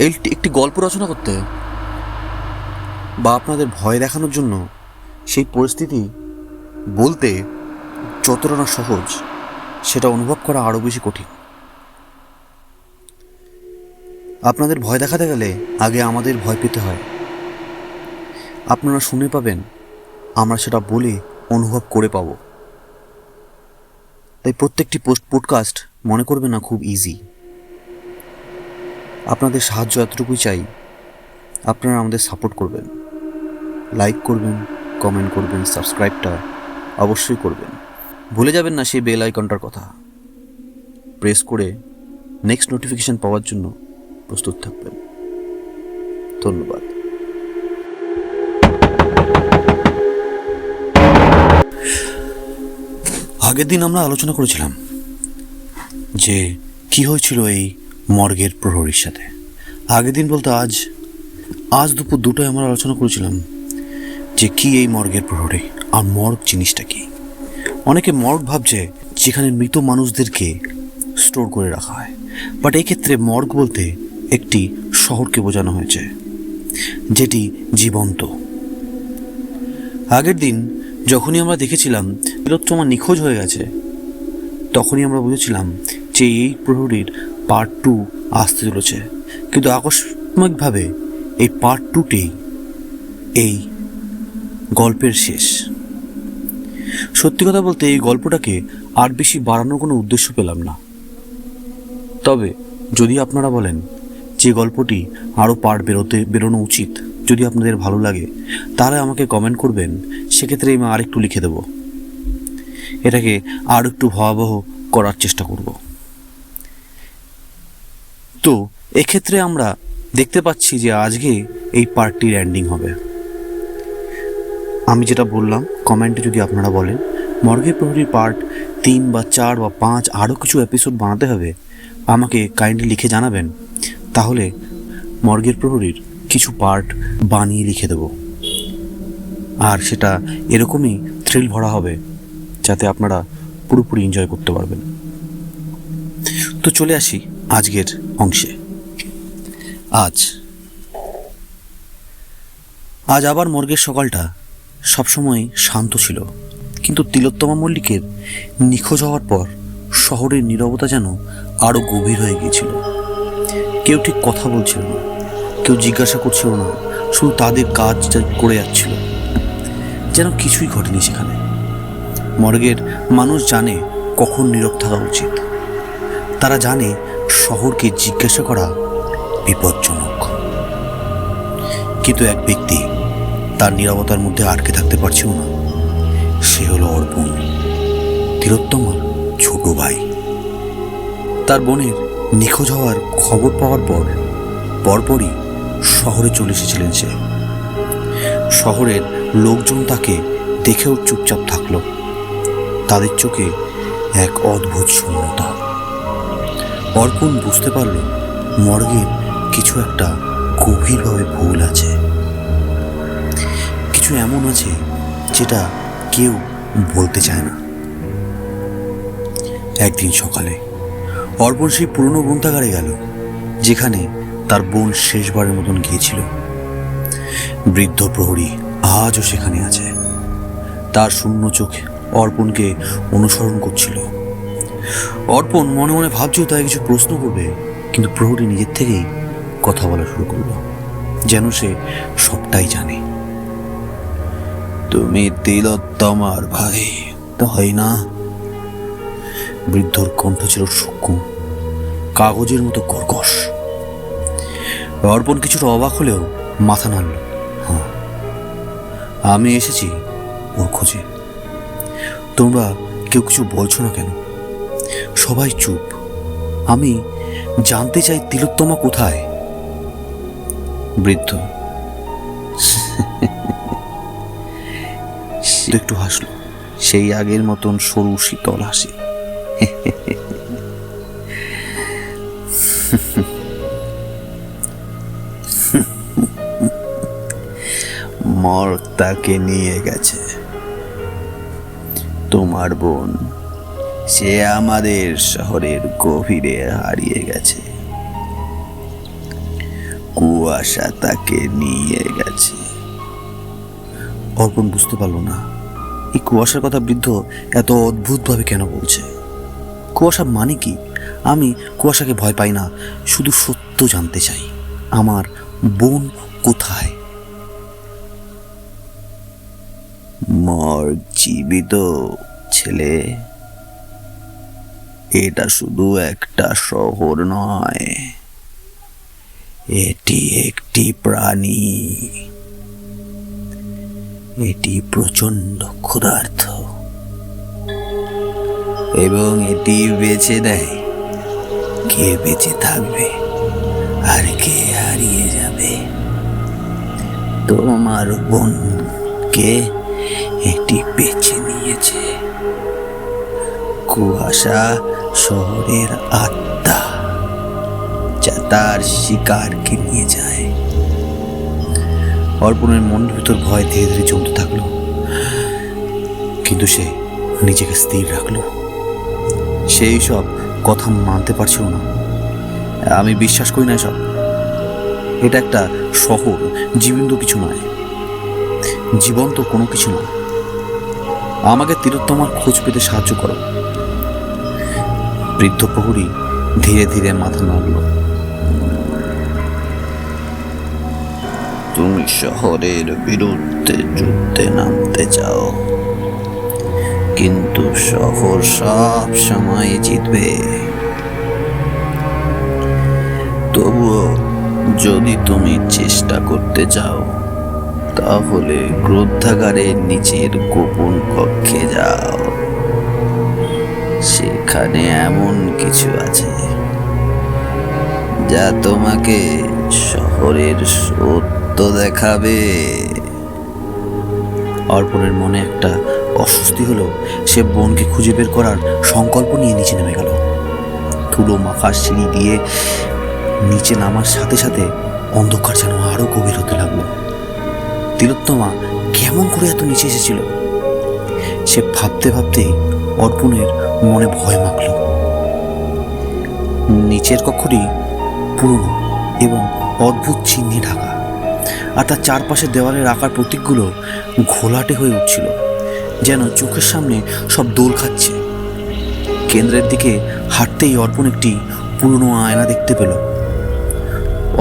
একটি গল্প রচনা করতে বা আপনাদের ভয় দেখানোর জন্য সেই পরিস্থিতি বলতে যতটা না সহজ, সেটা অনুভব করা আরও বেশি কঠিন। আপনাদের ভয় দেখাতে গেলে আগে আমাদের ভয় পেতে হয়। আপনারা শুনে পাবেন, আমরা সেটা বলে অনুভব করে পাব। তাই প্রত্যেকটি পডকাস্ট মনে করবে না খুব ইজি। আপনাদের সাহায্য এতটুকুই চাই, আপনারা আমাদের সাপোর্ট করবেন, লাইক করবেন, কমেন্ট করবেন, সাবস্ক্রাইবটা অবশ্যই করবেন। ভুলে যাবেন না সেই বেল আইকনটার কথা প্রেস করে নেক্সট নোটিফিকেশন পাওয়ার জন্য প্রস্তুত থাকবেন। ধন্যবাদ। আগের দিন আমরা আলোচনা করেছিলাম যে কি হয়েছিল এই মর্গের প্রহরীর সাথে। আগের দিন বলতে আজ দুপুর 2টায় আমরা আলোচনা করেছিলাম যে কি এই মর্গের প্রহরী আর মর্গ জিনিসটা কি। অনেকে মর্গ ভাবছে যেখানে মৃত মানুষদেরকে স্টোর করে রাখা হয়, বাট এই ক্ষেত্রে মর্গ বলতে একটি শহরকে বোঝানো হয়েছে যেটি জীবন্ত। আগের দিন যখনই আমরা দেখেছিলাম তিলোত্তমা নিখোঁজ হয়ে গেছে, তখনই আমরা বুঝেছিলাম যে এই প্রহরীর পার্ট 2 আসতে চলেছে। কিন্তু আকস্মিকভাবে এই পার্ট 2টেই এই গল্পের শেষ। সত্যি কথা বলতে এই গল্পটাকে আর বেশি বাড়ানোর কোনো উদ্দেশ্য পেলাম না। তবে যদি আপনারা বলেন যে গল্পটি আরও পার্ট বেরোনো উচিত, যদি আপনাদের ভালো লাগে, তাহলে আমাকে কমেন্ট করবেন। সেক্ষেত্রে আমি আরেকটু লিখে দেব, এটাকে আর একটু ভয়াবহ করার চেষ্টা করব। তো এক্ষেত্রে আমরা দেখতে পাচ্ছি যে আজকে এই পার্টটির এন্ডিং হবে। আমি যেটা বললাম, কমেন্টে যদি আপনারা বলেন মর্গের প্রহরীর পার্ট 3 বা 4 বা 5 আরও কিছু এপিসোড বানাতে হবে, আমাকে কাইন্ডলি লিখে জানাবেন। তাহলে মর্গের প্রহরীর কিছু পার্ট বানিয়ে লিখে দেব, আর সেটা এরকমই থ্রিল ভরা হবে যাতে আপনারা পুরোপুরি এনজয় করতে পারবেন। তো চলে আসি আজকের অংশে। আজ আবার মর্গের সকালটা সবসময় শান্ত ছিল, কিন্তু তিলোত্তমা মল্লিকের নিখোঁজ হওয়ার পর শহরের নীরবতা যেন আরও গভীর হয়ে গিয়েছিল। কেউ ঠিক কথা বলছিল না, কেউ জিজ্ঞাসা করছিল না, শুধু তাদের কাজ করে যাচ্ছিল, যেন কিছুই ঘটেনি সেখানে। মর্গের মানুষ জানে কখন নীরব থাকা উচিত। তারা জানে শহরকে জিজ্ঞাসা করা বিপজ্জনক। কিন্তু এক ব্যক্তি তার নীরবতার মধ্যে আটকে থাকতে পারছিল না। সে হলো অর্পণ, তিলোত্তমার ছোট ভাই। তার বোনের নিখোঁজ হওয়ার খবর পাওয়ার পরপরই শহরে চলে এসেছিলেন সে। শহরের লোকজন তাকে দেখেও চুপচাপ থাকলো। তাদের চোখে এক অদ্ভুত শূন্যতা। অর্পণ বুঝতে পারল মর্গের কিছু একটা গভীরভাবে ভুল আছে। কিছু এমন আছে যেটা কেউ বলতে চায় না। একদিন সকালে অর্পণ সেই পুরনো গ্রন্থাগারে গেল যেখানে তার বোন শেষবারের মতন গিয়েছিল। বৃদ্ধ প্রহরী আজও সেখানে আছে। তার শূন্য চোখে অর্পণকে অনুসরণ করছিল। অর্পণ মনে মনে ভাবছিল তাই কিছু প্রশ্ন করবে, কিন্তু প্রহরী নিজের থেকেই কথা বলা শুরু করল, যেন সে সবটাই জানে। তুমি তিলোত্তমার ভাই, তাই না? বৃদ্ধর কণ্ঠ ছিল সূক্ষ্ম, কাগজের মতো কর্কশ। অর্পণ কিছুটা অবাক হলেও মাথা নাড়ল। হ্যাঁ, আমি এসেছি ওর খোঁজে। তোমরা কেউ কিছু বলছো না কেন? সবাই চুপ। আমি জানতে চাই তিলোত্তমা কোথায়। বৃদ্ধ একটু হাসলো, সেই আগের মতন সরু শীতল হাসি। মর্গ তাকে নিয়ে গেছে। তোমার বোন, সে আমাদের শহরের গভীরে হারিয়ে গেছে। কুয়াশা তাকে নিয়ে গেছে। অর্পণ বুঝতে পারল না এই কুয়াশার কথা বৃদ্ধ এত অদ্ভুতভাবে কেন বলছে। কুয়াশা মানে কি? আমি কুয়াশাকে ভয় পাই না, শুধু সত্য জানতে চাই। আমার বোন কোথায়? মর্গ জীবিত ছেলে, এটা শুধু একটা শহর নয়, এটি একটি প্রাণী। এটি প্রচন্ড ক্ষুধার্ত এবং এটি বেছে দেয় কে বেঁচে থাকবে আর কে হারিয়ে যাবে। তোমার বোনকে এটি বেছে নিয়েছে। কুয়াশা শহরের আত্মা, যা তার শিকারকে নিয়ে যায়। অর্পণের মনের ভিতর ভয় ধীরে ধীরে জমতে থাকলো, কিন্তু সে নিজেকে স্থির রাখলো। সেই সব কথা মানতে পারছিল না। আমি বিশ্বাস করি না সব। এটা একটা শহর, জীবন্ত কিছু নয়, জীবন্ত কোনো কিছু নয়। আমাকে তিলোত্তমার খোঁজ পেতে সাহায্য করো। বৃদ্ধ প্রহরী ধীরে ধীরে মাথা নাড়ল। তুমি শহরের বিরুদ্ধে যুদ্ধে নামতে চাও, কিন্তু শহর সব সময় জিতবে। তবুও যদি তুমি চেষ্টা করতে চাও, তাহলে গ্রন্থাগারের নিচের গোপন কক্ষে যাও। সেখানে এমন কিছু আছে যা তোমাকে শহরের সত্য দেখাবে। অর্পণের মনে একটা অস্বস্তি হলো। সে বোনকে খুঁজে বের করার সংকল্প নিয়ে নিচে নেমে গেল। ধুলো মাখার সিঁড়ি দিয়ে নিচে নামার সাথে সাথে অন্ধকার যেন আরো গভীর হতে লাগলো। তিলোত্তমা কেমন করে এত নিচে এসেছিল? সে ভাবতে ভাবতেই অর্পণের মনে ভয় মাখল। নিচের কক্ষটি পুরনো এবং অদ্ভুত চিহ্নে ঢাকা, আর তার চারপাশে দেওয়ালের আকার প্রতীকগুলো ঘোলাটে হয়ে উঠছিল, যেন চোখের সামনে সব দোল খাচ্ছে। কেন্দ্রের দিকে হাঁটতেই অর্পণ একটি পুরনো আয়না দেখতে পেল।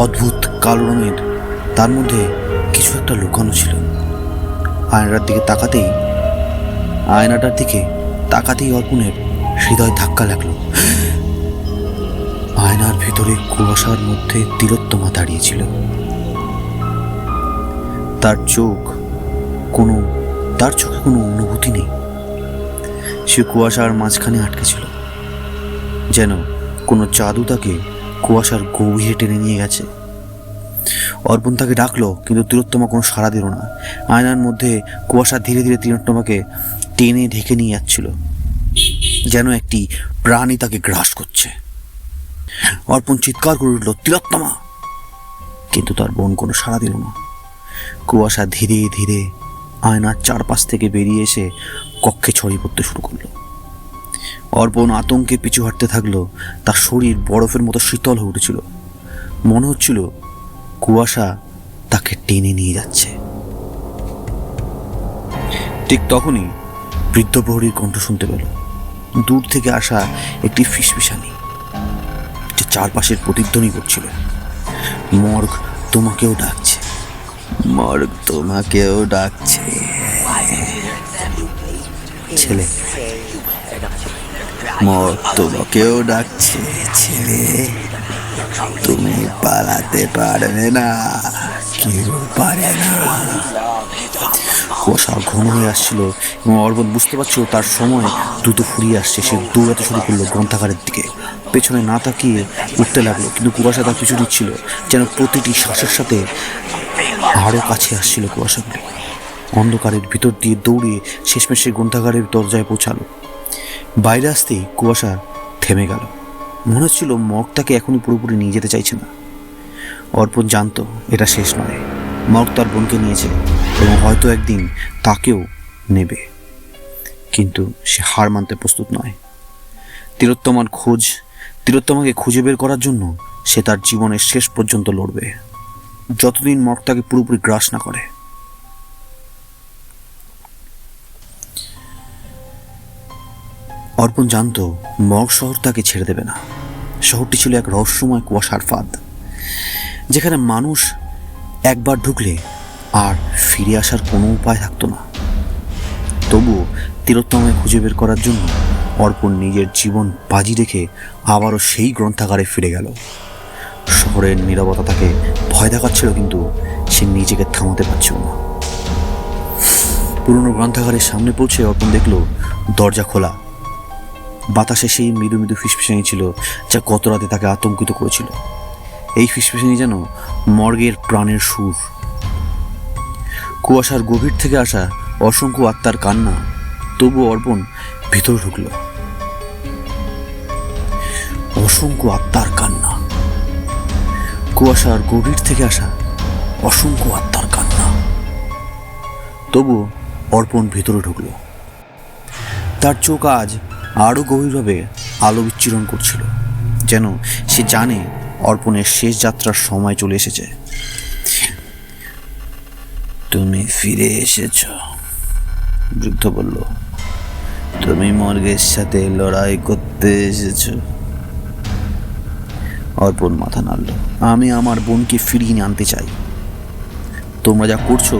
অদ্ভুত কালো রঙের, তার মধ্যে কিছু একটা লুকানো ছিল। আয়নাটার দিকে তাকাতেই অর্পণের হৃদয় ধাক্কা লাগলো। আয়নার ভিতরে কুয়াশার মধ্যে তিলোত্তমা দাঁড়িয়েছিল। তার চোখে কোনো অনুভূতি নেই। সে কুয়াশার মাঝখানে আটকে ছিল, যেন কোনো জাদু তাকে কুয়াশার গভীরে টেনে নিয়ে গেছে। অর্পণ তাকে ডাকলো, কিন্তু তিলোত্তমা কোনো সাড়া দিল না। আয়নার মধ্যে কুয়াশা ধীরে ধীরে তিলোত্তমাকে টেনে ঢেকে নিয়ে যাচ্ছিল, যেন একটি প্রাণী তাকে গ্রাস করছে। অর্পণ চিৎকার করে উঠল, তিলোত্তমা! কিন্তু তার বোন কোনো সাড়া দিল না। কুয়াশা ধীরে ধীরে আয়নার চারপাশ থেকে বেরিয়ে এসে কক্ষে ছড়িয়ে পড়তে শুরু করলো। অর্পণ আতঙ্কে পিছু হাঁটতে থাকলো। তার শরীর বরফের মতো শীতল হয়ে উঠেছিল। মনে হচ্ছিল কুয়াশা তাকে টেনে নিয়ে যাচ্ছে। ঠিক তখনই বৃদ্ধ প্রহরীর কণ্ঠ শুনতে পেল, দূর থেকে আসা একটি ফিসফিসানি, যে চারপাশের প্রতিধ্বনি করছিল। মর্গ তোমাকেও ডাকছে, মর্গ তোমাকেও ডাকছে ছেলে, মর্গ তোমাকেও ডাকছে ছেলে। তুমি পালাতে পারবে না, কেউ পারে না। কুয়াশা ঘন হয়ে আসছিল এবং অর্পণ বুঝতে পারছিল তার সময় দ্রুত ফুরিয়ে আসছে। সে দৌড়াতে শুরু করলো গ্রন্থাগারের দিকে। পেছনে না তাকিয়ে উঠতে লাগলো, কিন্তু কুয়াশা তার পিছু নিচ্ছিল, যেন প্রতিটি শ্বাসের সাথে আরো কাছে আসছিল কুয়াশাগুলো। অন্ধকারের ভিতর দিয়ে দৌড়িয়ে শেষমেশ সে গ্রন্থাগারের দরজায় পৌঁছালো। বাইরে আসতেই কুয়াশা থেমে গেল। মনে হচ্ছিল মর্গ তাকে এখনই পুরোপুরি নিয়ে যেতে চাইছে না। অর্পণ জানতো এটা শেষ নয়। মর্গ তার বোনকে নিয়েছে এবং হয়তো একদিন তাকেও নেবে, কিন্তু সে হার মানতে প্রস্তুত নয়। তিলোত্তমাকে খুঁজে বের করার জন্য সে তার জীবনের শেষ পর্যন্ত লড়বে। যতদিন মর্গ তাকে পুরোপুরি গ্রাস না করে। অর্পণ জানত মর্গ শহর তাকে ছেড়ে দেবে না। শহরটি ছিল এক রহস্যময় কুয়াশার ফাঁদ, যেখানে মানুষ একবার ঢুকলে আর ফিরে আসার কোনো উপায় থাকতো না। তবুও তিলোত্তমাকে খুঁজে বের করার জন্য অর্পণ নিজের জীবন বাজি রেখে আবারও সেই গ্রন্থাগারে ফিরে গেল। শহরের নীরবতা তাকে ভয় দেখাচ্ছিল, কিন্তু সে নিজেকে থামাতে পারছিল না। পুরনো গ্রন্থাগারের সামনে পৌঁছে অর্পণ দেখল দরজা খোলা। বাতাসে সেই মৃদু মৃদু ফিসফিসানি ছিল, যা গত রাতে তাকে আতঙ্কিত করেছিল। এই ফিসফিসানি যেন মর্গের প্রাণের সুর। কুয়াশার গভীর থেকে আসা অসংখ্য আত্মার কান্না। তবু অর্পণ ভিতরে ঢুকল। অসংখ্য আত্মার কান্না, কুয়াশার গভীর থেকে আসা অসংখ্য আত্মার কান্না। তবু অর্পণ ভিতরে ঢুকল। তার চোখ আজ আরো গভীরভাবে আলো বিচ্ছুরণ করছিল, যেন সে জানে অর্পণের শেষ যাত্রার সময় চলে এসেছে। তুমি ফিরে এসেছ, বৃদ্ধ বলল। তুমি মর্গের সাথে লড়াই করতে এসেছ। অর্পণ মাথা নাড়ল। আমি আমার বোনকে ফিরিয়ে আনতে চাই। তোমরা যা করছো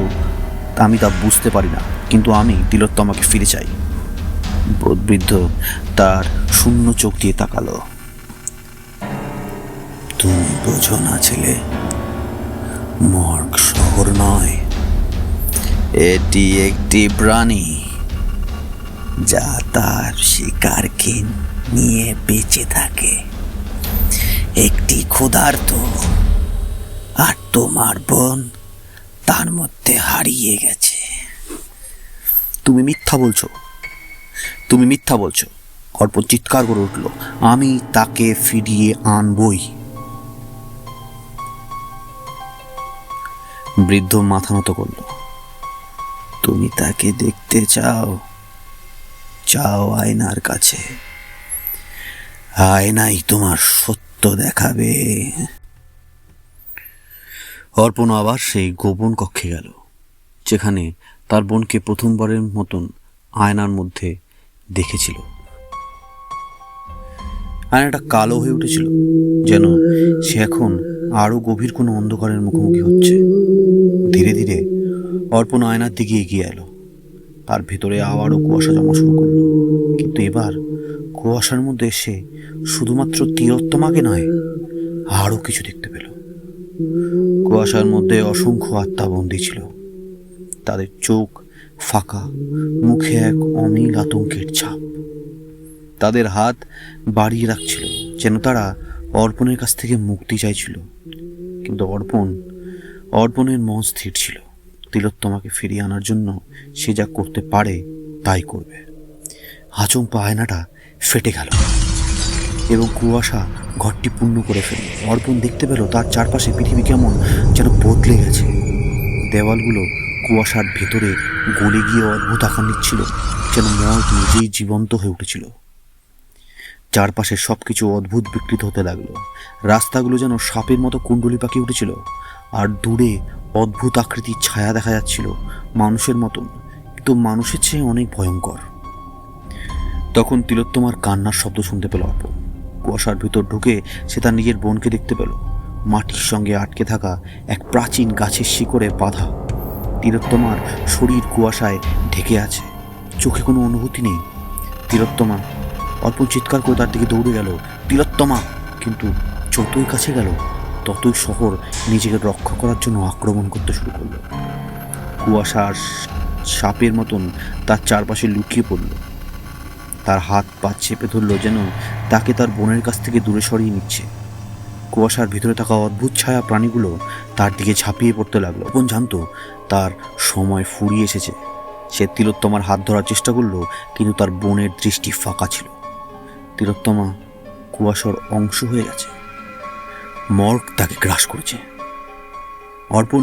আমি তা বুঝতে পারি না, কিন্তু আমি তিলোত্তমাকে ফিরে চাই। বৃদ্ধ তার শূন্য চোখ দিয়ে তাকালো। তুমি বোঝো না ছেলে, মর্গ শহর নয়, এটি একটি প্রাণী যা তার শিকারকে নিয়ে বেঁচে থাকে। একটি ক্ষুধার্ত, আর তোমার বোন তার মধ্যে হারিয়ে গেছে। তুমি মিথ্যা বলছো, তুমি মিথ্যা বলছো, অর্পণ চিৎকার করে উঠল। আমি তাকে ফিরিয়ে আনবই। বৃদ্ধ মাথা নত করল। তুমি তাকে দেখতে চাও? যাও আয়নার কাছে, আয়নাই তোমার সত্য দেখাবে। অর্পণ আবার সেই গোপন কক্ষে গেল, যেখানে তার বোনকে প্রথমবারের মতন আয়নার মধ্যে দেখেছিল। আয়নাটা কালো হয়ে উঠেছিল, যেন সে এখন আরো গভীর কোনো অন্ধকারের মুখোমুখি হচ্ছে। ধীরে ধীরে অর্পণ আয়নার দিকে এগিয়ে এলো। তার ভেতরে আবারও কুয়াশা জমা শুরু করলো, কিন্তু এবার কুয়াশার মধ্যে সে শুধুমাত্র তিলোত্তমাকে নয়, আরো কিছু দেখতে পেল। কুয়াশার মধ্যে অসংখ্য আত্মা বন্দী ছিল। তাদের চোখ ফাঁকা, মুখে এক অমিল আতঙ্কের ছাপ। তাদের হাত বাড়িয়ে রাখছিল, যেন তারা অর্পণের কাছ থেকে মুক্তি চাইছিল। কিন্তু অর্পণের মন স্থির ছিল। তিলোত্তমাকে ফিরিয়ে আনার জন্য সে যা করতে পারে তাই করবে। আচমকা আয়নাটা ফেটে গেল এবং কুয়াশা ঘরটি পূর্ণ করে ফেলল। অর্পণ দেখতে পেল তার চারপাশে পৃথিবী কেমন যেন বদলে গেছে। দেওয়ালগুলো কুয়াশার ভেতরে গলে গিয়ে অদ্ভুত আকার নিচ্ছিল, যেন মর্গ নিজেই জীবন্ত হয়ে উঠেছিল। চারপাশে সবকিছু অদ্ভুত বিকৃত হতে লাগলো। রাস্তাগুলো যেন সাপের মতো কুণ্ডলি পাকিয়ে উঠেছিল, আর দূরে অদ্ভুত আকৃতির ছায়া দেখা যাচ্ছিল, মানুষের মতন, কিন্তু মানুষের চেয়ে অনেক ভয়ঙ্কর। তখন তিলোত্তমার কান্নার শব্দ শুনতে পেল অর্পণ। কুয়াশার ভিতর ঢুকে সে তার নিজের বোনকে দেখতে পেল, মাটির সঙ্গে আটকে থাকা এক প্রাচীন গাছের শিকড়ে বাঁধা। তিলোত্তমার শরীর কুয়াশায় ঢেকে আছে, চোখে কোনো অনুভূতি নেই। তিলোত্তমা! অর্পণ চিৎকার করে তার দিকে দৌড়ে গেল। তিলোত্তমা! কিন্তু যতই কাছে গেল ততই শহর নিজেকে রক্ষা করার জন্য আক্রমণ করতে শুরু করলো। কুয়াশার সাপের মতন তার চারপাশে লুকিয়ে পড়ল। তার হাত পা চেপে ধরল, যেন তাকে তার বোনের কাছ থেকে দূরে সরিয়ে নিচ্ছে। কুয়াশার ভিতরে থাকা অদ্ভুত ছায়া প্রাণীগুলো তার দিকে ঝাঁপিয়ে পড়তে লাগলো। অর্পণ জানতো তার সময় ফুরিয়ে এসেছে। সে তিলোত্তমার হাত ধরার চেষ্টা করলো, কিন্তু তার বোনের দৃষ্টি ফাঁকা ছিল। তিলোত্তমা কুয়াশার অংশ হয়ে গেছে। মর্গ তাকে গ্রাস করেছে। অর্পণ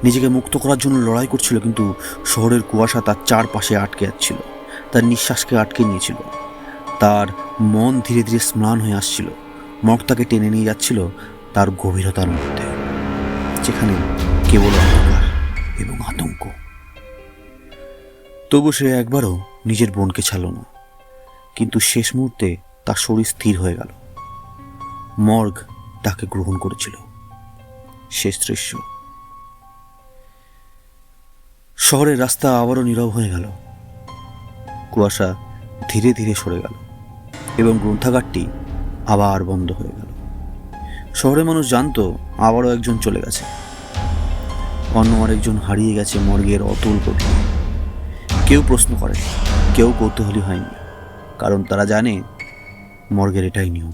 নিজেকে মুক্ত করার জন্য লড়াই করছিল, কিন্তু শহরের কুয়াশা তার চারপাশে আটকে যাচ্ছিল, তার নিঃশ্বাসকে আটকে নিয়েছিল। তার মন ধীরে ধীরে ম্লান হয়ে আসছিল। মর্গ তাকে টেনে নিয়ে যাচ্ছিল তার গভীরতার মধ্যে। যেখানে কেবল অন্ধকার এবং আতঙ্ক। তবু সে একবারও নিজের বোনকে ছাড়ল না, কিন্তু শেষ মুহূর্তে তার শরীর স্থির হয়ে গেল। মর্গ তাকে গ্রহণ করেছিল। শেষ দৃশ্য। শহরের রাস্তা আবারও নীরব হয়ে গেল। কুয়াশা ধীরে ধীরে সরে গেল এবং গ্রন্থাগারটি আবার বন্ধ হয়ে গেল। শহরের মানুষ জানতো আবারও একজন চলে গেছে, অন্য আরেকজন হারিয়ে গেছে মর্গের অতুল গভীরে। কেউ প্রশ্ন করে, কেউ কৌতূহলী হয়নি, কারণ তারা জানে মর্গের এটাই নিয়ম।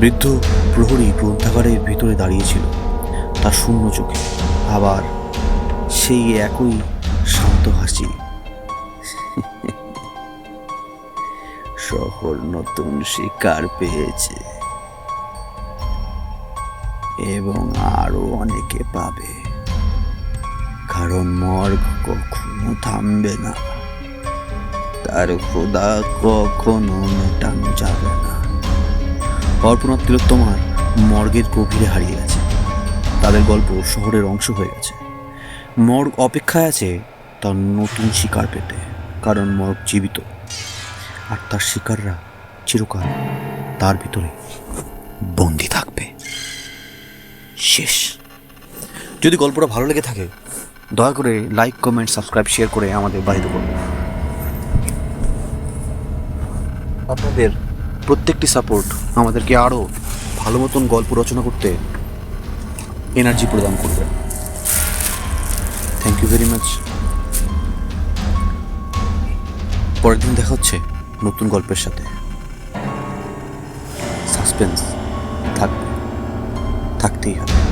বৃদ্ধ প্রহরী গ্রন্থাগারের ভিতরে দাঁড়িয়েছিল, তার শূন্য চোখে আবার সেই একই শান্ত হাসি। শহর নতুন শিকার পেয়েছে এবং আরো অনেকে পাবে, কারণ মর্গ কখনো থামবে না, তার ক্ষুধা কখনো মেটানো যাবে না। অর্পণা তিলোত্তমার মর্গের গভীরে হারিয়ে গেছে। তাদের গল্প শহরের অংশ হয়ে গেছে। মর্গ অপেক্ষায় আছে তার নতুন শিকার পেতে, কারণ মর্গ জীবিত আর তার শিকাররা চিরকাল তার ভিতরে বন্দি থাকবে। শেষ। যদি গল্পটা ভালো লেগে থাকে দয়া করে লাইক, কমেন্ট, সাবস্ক্রাইব, শেয়ার করে আমাদের বাড়িতে করুন। আপনাদের প্রত্যেকটি সাপোর্ট আমাদেরকে আরও ভালো মতন গল্প রচনা করতে এনার্জি প্রদান করবে। Thank you very much. পরের দিন দেখা হচ্ছে নতুন গল্পের সাথে। সাসপেন্স থাকবে, থাকতেই হবে।